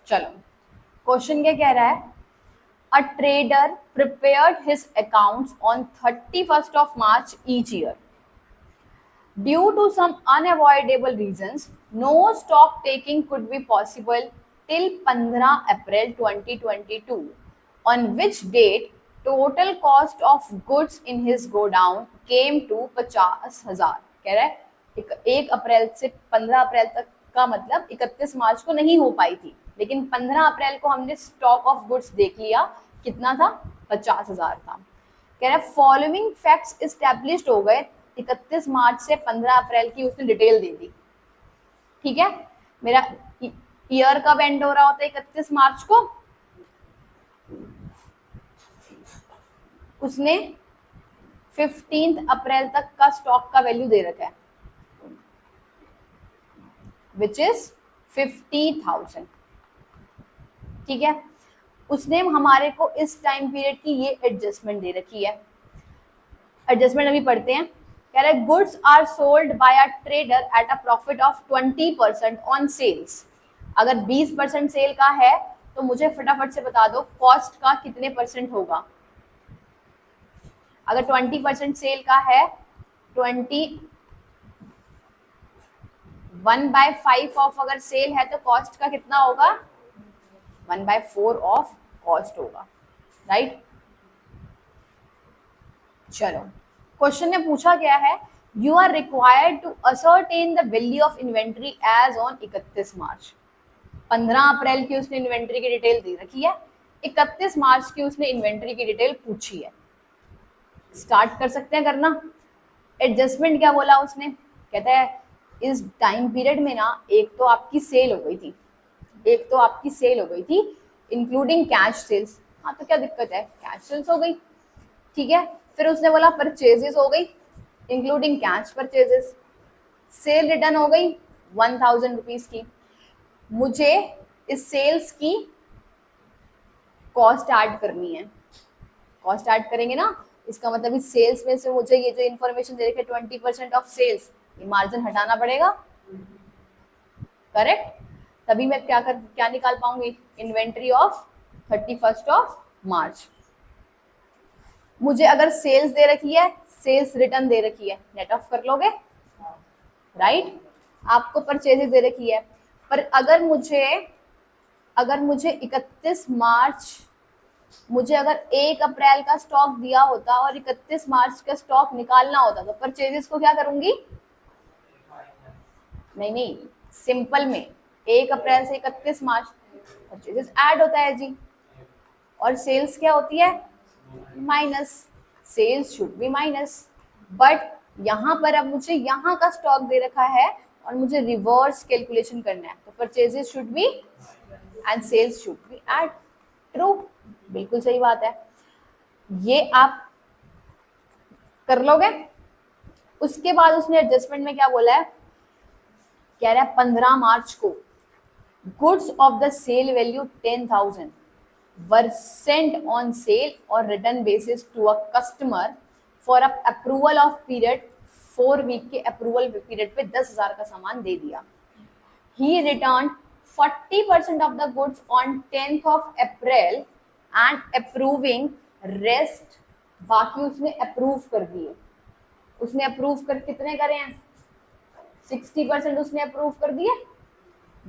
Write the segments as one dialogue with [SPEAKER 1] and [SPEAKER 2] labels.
[SPEAKER 1] चलो क्वेश्चन क्या कह रहा है, a trader prepared his accounts on 31st of March each year. Due to some unavoidable reasons, no stock taking could be possible till 15 April 2022, on which date total cost of goods in his godown came to 50,000. कह रहा है 1 अप्रैल से 15 अप्रैल तक का मतलब 31 मार्च को नहीं हो पाई थी, लेकिन 15 अप्रैल को हमने स्टॉक ऑफ गुड्स देख लिया, कितना था, 50,000 था. कह रहा है फॉलोइंग फैक्ट्स इस्टेब्लिश्ड हो गए 31 मार्च से 15 अप्रैल की उसने डिटेल दे दी. ठीक है, मेरा ईयर कब एंड हो रहा होता है, 31 मार्च को. उसने 15 अप्रैल तक का स्टॉक का वैल्यू दे रखा है, विच इज 50,000. ठीक है, उसने हमारे को इस टाइम पीरियड की ये एडजस्टमेंट दे रखी है. एडजस्टमेंट अभी पढ़ते हैं. कह रहा है goods are sold by a trader at a profit of 20% on sales. अगर 20% सेल का है तो मुझे फटाफट से बता दो कॉस्ट का कितने परसेंट होगा. अगर 20% सेल का है, 1/5 ऑफ अगर सेल है तो कॉस्ट का कितना होगा, 1/4 ऑफ कॉस्ट होगा. राइट. चलो क्वेश्चन ने पूछा गया है, you are required to ascertain the value of inventory as on 31 March. 15 April की उसने इन्वेंट्री की डिटेल दे रखी है, 31 मार्च की उसने इन्वेंट्री की डिटेल पूछी है. स्टार्ट कर सकते हैं करना. एडजस्टमेंट क्या बोला उसने, कहता है इस टाइम पीरियड में ना एक तो आपकी सेल हो गई थी, इंक्लूडिंग कैश सेल्स. हाँ तो क्या दिक्कत है, कैश सेल्स हो गई. ठीक है, फिर उसने बोला परचेजेस हो गई including cash purchases. Cell return हो गई 1,000 रुपीज की. मुझे इस सेल्स की कॉस्ट ऐड करनी है. कॉस्ट ऐड करेंगे ना, इसका मतलब इस सेल्स में से मुझे ये जो इन्फॉर्मेशन दे रखे 20% ऑफ सेल्स, ये मार्जिन हटाना पड़ेगा. करेक्ट. तभी मैं क्या निकाल पाऊंगी, inventory of 31st of March. मुझे अगर सेल्स दे रखी है, सेल्स रिटर्न दे रखी है, नेट ऑफ कर लोगे. राइट. आपको परचेजेस दे रखी है, पर अगर मुझे 31 मार्च, मुझे अगर 1 अप्रैल का स्टॉक दिया होता और 31 मार्च का स्टॉक निकालना होता तो परचेजेस को क्या करूंगी, नहीं सिंपल में 1 अप्रैल से 31 मार्च परचेजेस ऐड होता है जी, और सेल्स क्या होती है, minus. Sales should be minus. But यहाँ पर अब मुझे यहाँ का स्टॉक दे रखा है और मुझे रिवर्स कैलकुलेशन करना है, तो purchases should be and sales should be add. True, बिल्कुल सही बात है. ये आप कर लोगे. उसके बाद उसने एडजस्टमेंट में क्या बोला है, कह रहा है 15 मार्च को goods of the sale value 10,000 were sent on sale or return basis to a customer for a approval of period 4 week के अप्रूवल पीरियड पे 10,000 का सामान दे दिया. He returned 40% of the goods on 10th of April and approving rest, बाकी उसने approve कर दिए. उसने अप्रूव कर कितने करे हैं, 60% उसने अप्रूव कर दिए,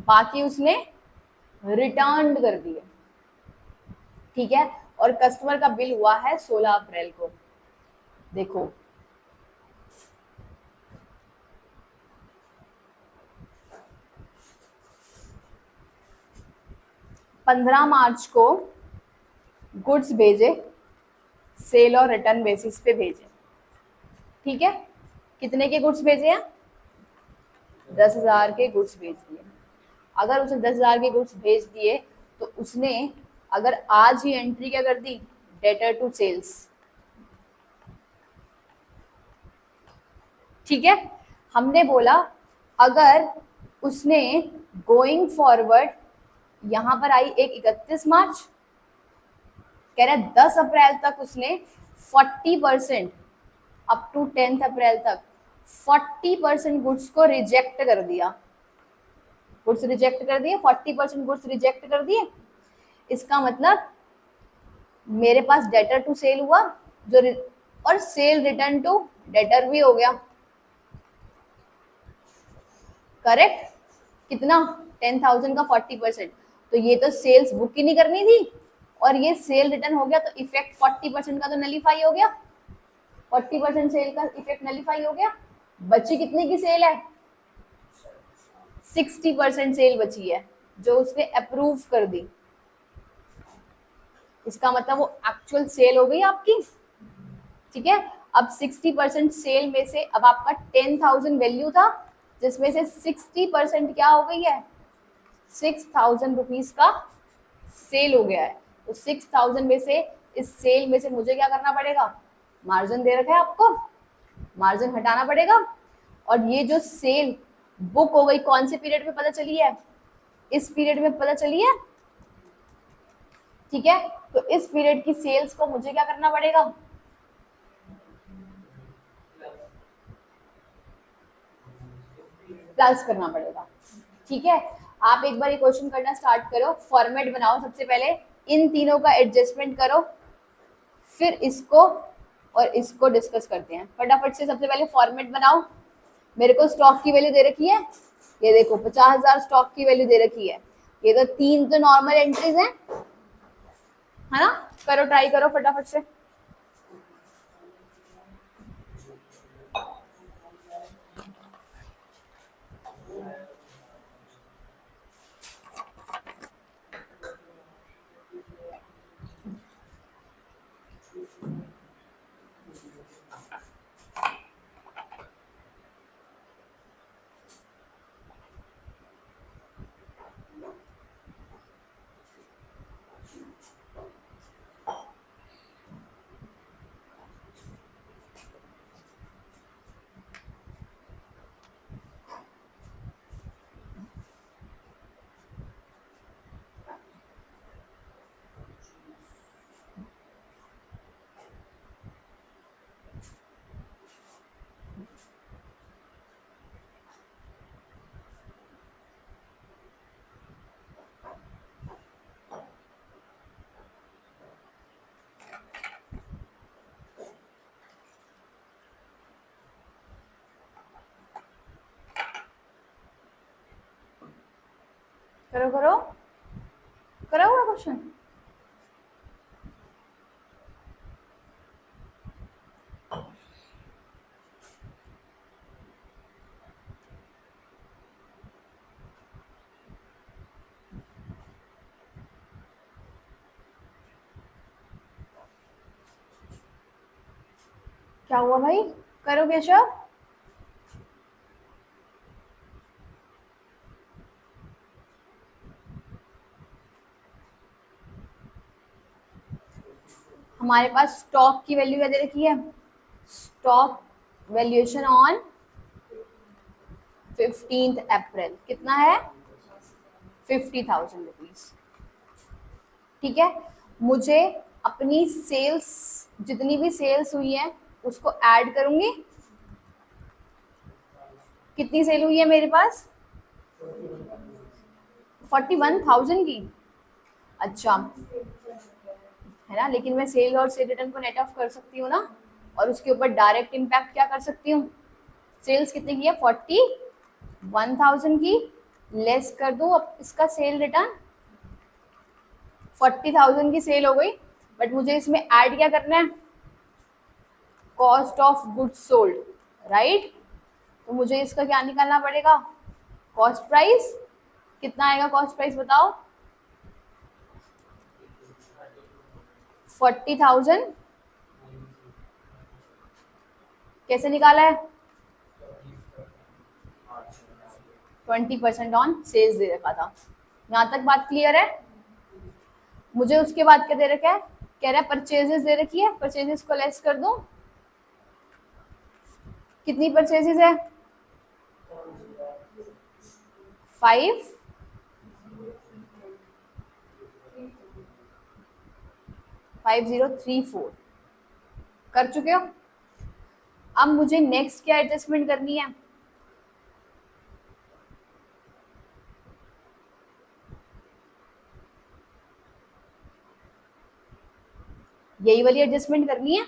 [SPEAKER 1] बाकी उसने रिटर्न कर दिए. ठीक है, और कस्टमर का बिल हुआ है 16 अप्रैल को. देखो पंद्रह मार्च को गुड्स भेजे, सेल और रिटर्न बेसिस पे भेजे. ठीक है, कितने के गुड्स भेजे हैं, 10,000 के गुड्स भेज दिए. अगर उसने 10,000 के गुड्स भेज दिए तो उसने अगर आज ही एंट्री क्या कर दी, डेटर टू सेल्स. ठीक है, हमने बोला अगर उसने गोइंग फॉरवर्ड यहां पर आई एक 31 मार्च, कह रहे 10 अप्रैल तक उसने 40% अप टू 10th अप्रैल तक 40% गुड्स को रिजेक्ट कर दिया. गुड्स रिजेक्ट कर दिए, 40% गुड्स रिजेक्ट कर दिए। इसका मतलब मेरे पास डेटर टू सेल हुआ जो और सेल रिटर्न टू डेटर भी हो गया, करेक्ट। कितना? 10,000 का 40%, तो ये तो सेल्स बुक ही नहीं करनी थी और ये सेल रिटर्न हो गया, तो इफेक्ट 40% का तो नलीफाई हो गया, 40% सेल का इफेक्ट नलीफाई हो गया। बची कितने की सेल है? 60% सेल बची है जो उसने अप्रूव कर दी। इसका मतलब वो एक्चुअल सेल हो गई आपकी, ठीक है। अब 60% सेल में से अब आपका 10,000 वैल्यू था जिसमें से 60% क्या हो गई है? 6,000 रुपीज का सेल हो गया है। तो 6,000 में से इस सेल में से मुझे क्या करना पड़ेगा? मार्जिन दे रखा है आपको, मार्जिन हटाना पड़ेगा। और ये जो सेल बुक हो गई कौन से पीरियड में पता चली है? इस पीरियड में पता चली है, ठीक है। तो इस पीरियड की सेल्स को मुझे क्या करना पड़ेगा? प्लस करना पड़ेगा, ठीक है। आप एक बार ये क्वेश्चन करना स्टार्ट करो, फॉर्मेट बनाओ, सबसे पहले इन तीनों का एडजस्टमेंट करो, फिर इसको और इसको डिस्कस करते हैं। फटाफट से सबसे पहले फॉर्मेट बनाओ। मेरे को स्टॉक की वैल्यू दे रखी है, ये देखो 50,000 स्टॉक की वैल्यू दे रखी है। ये तो 3 तो नॉर्मल एंट्रीज हैं, है ना। करो, ट्राई करो फटाफट से। करो करो, करा हुआ क्वेश्चन। क्या हुआ भाई? करो केशव। हमारे पास स्टॉक की वैल्यू क्या दे रखी है? स्टॉक वैल्यूएशन ऑन 15 अप्रैल कितना है? 50,000 रुपीज, ठीक है। मुझे अपनी सेल्स, जितनी भी सेल्स हुई है उसको ऐड करूंगी। कितनी सेल हुई है मेरे पास? 41,000 की। अच्छा, है ना, लेकिन मैं सेल और सेल रिटर्न को नेट ऑफ कर सकती हूँ ना, और उसके ऊपर डायरेक्ट इम्पैक्ट क्या कर सकती हूँ? सेल्स कितने की है? 41,000 की, लेस कर दूँ अब इसका सेल रिटर्न। 40,000 की सेल हो गई, बट मुझे इसमें ऐड क्या करना है? Cost of goods sold, right. तो मुझे इसका क्या निकालना पड़ेगा? Cost price. कितना आएगा कॉस्ट प्राइस बताओ? 40,000। कैसे निकाला है? 20% ऑन सेल्स दे रखा था। यहाँ तक बात क्लियर है? मुझे उसके बाद क्या दे रखा है? कह रहा है परचेजेस दे रखी है, परचेजेस को लेस कर दूं। कितनी परचेजेस है? 5, 5034 कर चुके हो। अब मुझे नेक्स्ट क्या एडजस्टमेंट करनी है? यही वाली एडजस्टमेंट करनी है।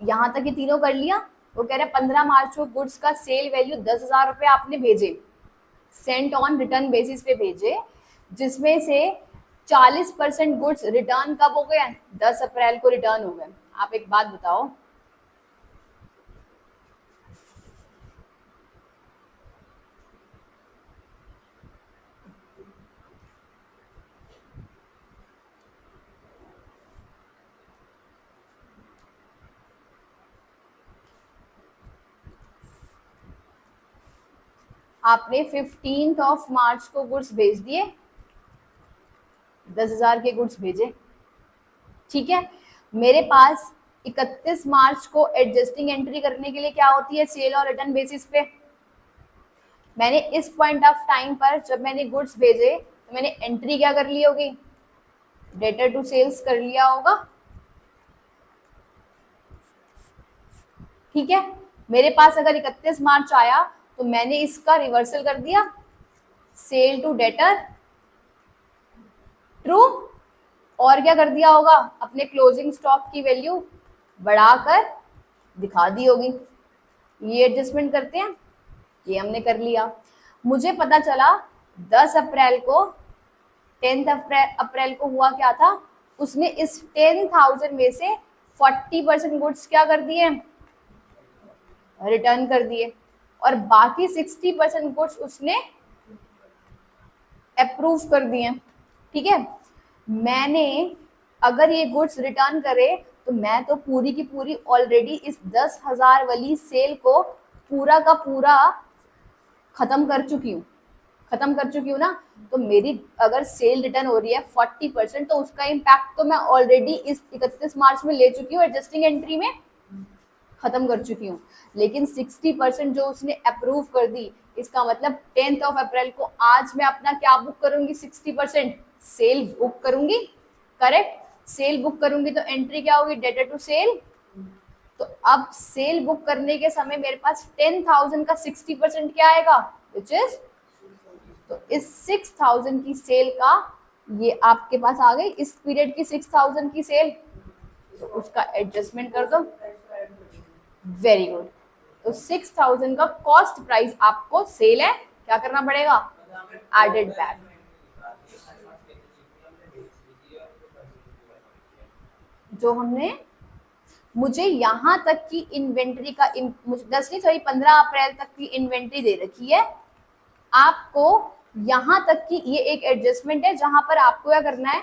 [SPEAKER 1] यहाँ तक ये तीनों कर लिया। वो कह रहे 15 मार्च को गुड्स का सेल वैल्यू 10,000 रुपये आपने भेजे, सेंट ऑन रिटर्न बेसिस पे भेजे, जिसमें से 40% गुड्स रिटर्न कब हो गए? 10 अप्रैल को रिटर्न हो गए। आप एक बात बताओ, आपने 15 मार्च को गुड्स भेज दिए, 10,000 के गुड्स भेजे, ठीक है। मेरे पास 31 मार्च को एडजस्टिंग एंट्री करने के लिए क्या होती है? सेल और रिटर्न बेसिस पे। मैंने इस पॉइंट ऑफ टाइम पर जब मैंने गुड्स भेजे तो मैंने एंट्री क्या कर ली होगी? डेटर टू सेल्स कर लिया होगा, ठीक है। मेरे पास अगर 31 मार्च आया तो मैंने इसका रिवर्सल कर दिया, सेल टू डेटर, ट्रू। और क्या कर दिया होगा? अपने क्लोजिंग स्टॉक की वैल्यू बढ़ाकर दिखा दी होगी। ये एडजस्टमेंट करते हैं, ये हमने कर लिया। मुझे पता चला 10 अप्रैल को, 10 अप्रैल को हुआ क्या था? उसने इस 10,000 में से 40% गुड्स क्या कर दिए? रिटर्न कर दिए, और बाकी 60% गुड्स उसने अप्रूव कर दिए, ठीक है। मैंने अगर ये गुड्स रिटर्न करे तो मैं तो पूरी की पूरी ऑलरेडी इस 10,000 वाली सेल को पूरा का पूरा खत्म कर चुकी हूँ ना। तो मेरी अगर सेल रिटर्न हो रही है 40%, तो उसका इम्पैक्ट तो मैं ऑलरेडी इस 31 मार्च में ले चुकी हूँ, एडजस्टिंग एंट्री में खत्म कर चुकी हूँ। लेकिन 60% जो उसने अप्रूव कर दी, इसका मतलब 10 अप्रैल को आज मैं अपना क्या बुक करूंगी? 60% सेल बुक करूंगी, करेक्ट। सेल बुक करूंगी तो एंट्री क्या होगी? Debtor to sale. तो अब सेल बुक करने के समय मेरे पास 10,000 का 60% क्या आएगा? विच इज, तो इस 6,000 की सेल का ये आपके पास आ गई, इस पीरियड की 6,000 की सेल, तो उसका एडजस्टमेंट कर दो। Very good. तो 6,000 का कॉस्ट प्राइस आपको सेल है, क्या करना पड़ेगा? Added back. जो हमने, मुझे यहाँ तक की इन्वेंट्री का 15 अप्रैल तक की इन्वेंट्री दे रखी है आपको। यहाँ तक की ये एक एडजस्टमेंट है जहां पर आपको क्या करना है?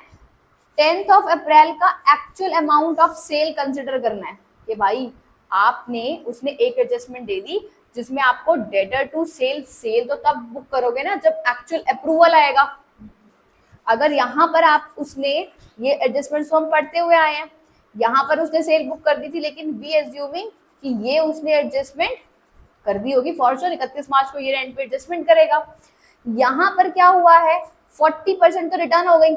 [SPEAKER 1] 10 अप्रैल का actual amount of sale consider करना है कि भाई आपने, उसने एक एडजस्टमेंट दे दी जिसमें आपको डेटर टू सेल, सेल तो तब बुक करोगे ना जब एक्चुअल अप्रूवल आएगा। अगर यहाँ पर आप, उसने ये एडजस्टमेंट हम पढ़ते हुए आए हैं, यहाँ पर उसने सेल बुक कर दी थी, लेकिन वी एज्यूमिंग कि ये उसने एडजस्टमेंट कर दी होगी फॉर श्योर, 31 मार्च को ये एंड पे एडजस्टमेंट करेगा। यहाँ पर क्या हुआ है? 40% तो रिटर्न हो गई।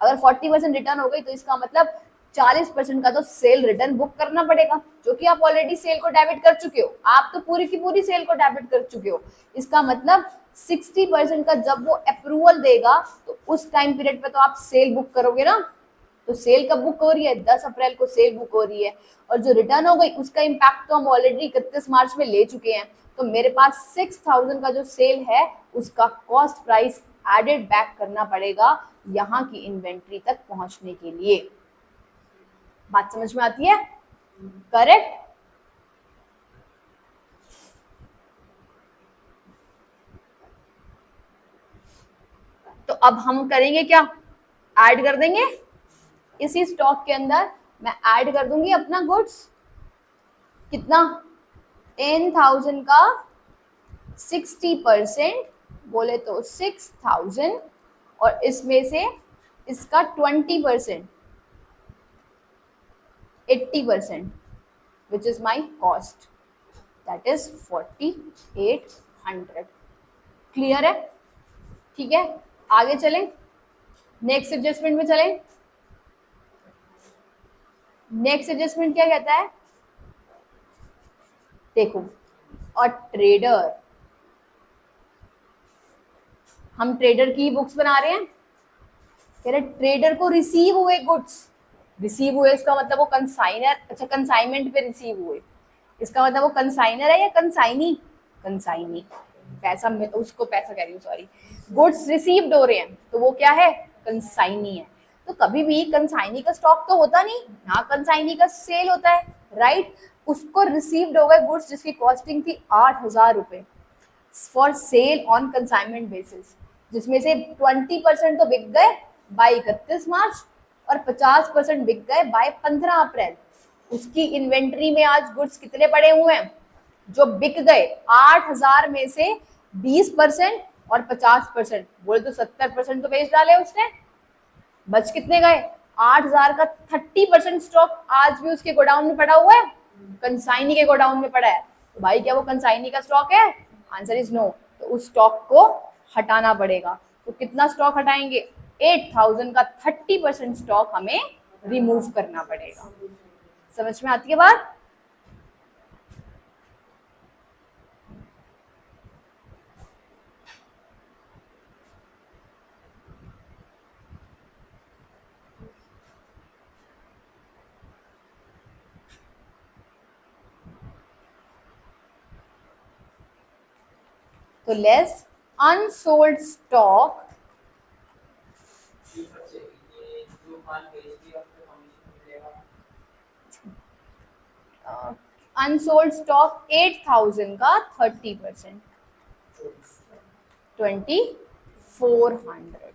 [SPEAKER 1] अगर 40% रिटर्न हो गई तो इसका मतलब 40% का तो सेल रिटर्न बुक करना पड़ेगा, जो कि आप ऑलरेडी सेल को डेबिट कर चुके हो। आप तो पूरी की पूरी सेल को डेबिट कर चुके हो। इसका मतलब 60% का जब वो अप्रूवल देगा तो उस टाइम पीरियड पे तो आप सेल बुक करोगे ना। तो सेल कब बुक हो रही है? 10 अप्रैल को सेल बुक हो रही है, और जो रिटर्न हो गई उसका इम्पैक्ट तो हम ऑलरेडी 31 मार्च में ले चुके हैं। तो मेरे पास 6,000 का जो सेल है उसका कॉस्ट प्राइस एडेड बैक करना पड़ेगा यहाँ की इन्वेंट्री तक पहुंचने के लिए। बात समझ में आती है? करेक्ट। तो अब हम करेंगे क्या? ऐड कर देंगे इसी स्टॉक के अंदर, मैं ऐड कर दूंगी अपना गुड्स। कितना? 10,000 का 60%, बोले तो 6,000, और इसमें से इसका 20%, 80%, which is my cost, that is 4,800। Clear है? ठीक है, आगे चलें, नेक्स्ट एडजस्टमेंट में चलें। नेक्स्ट एडजस्टमेंट क्या कहता है? देखो, और ट्रेडर, हम ट्रेडर की बुक्स बना रहे हैं। कह रहे ट्रेडर को रिसीव हुए गुड्स, रिसीव हुए इसका मतलब वो कंसाइनर, अच्छा कंसाइनमेंट पे रिसीव हुए, इसका मतलब वो कंसाइनर है या कंसाइनी, कंसाइनी, पैसा उसको पैसा कह रही हूँ सॉरी, गुड्स रिसीव्ड हो रहे हैं तो वो क्या है, कंसाइनी है। तो कभी भी कंसाइनी का स्टॉक तो होता नहीं ना, कंसाइनी का सेल होता है, राइट। उसको रिसीव्ड हो गए गुड्स जिसकी कॉस्टिंग थी 8,000 रुपए for sale on consignment basis, जिसमें से 20% तो बिक गए बाय 31 मार्च और 50% बिक गए बाय 15 अप्रैल। उसकी इन्वेंट्री में आज गुड्स कितने पड़े हुए हैं, जो बिक गए 8,000 में से 20% और 50%, बोले तो 70% तो बेच डाले उसने, बच कितने गए, 8,000 का 30% स्टॉक आज भी उसके गोडाउन में पड़ा हुआ है, कंसाइनी के गोडाउन में पड़ा है। तो भाई क्या वो कंसाइनी का स्टॉक है, आंसर इज नो। तो उस स्टॉक को हटाना पड़ेगा। तो कितना स्टॉक हटाएंगे, 8,000 का 30% स्टॉक हमें रिमूव करना पड़ेगा। समझ में आती है बात। तो less unsold stock, unsold stock 8,000 का 30%, 2,400।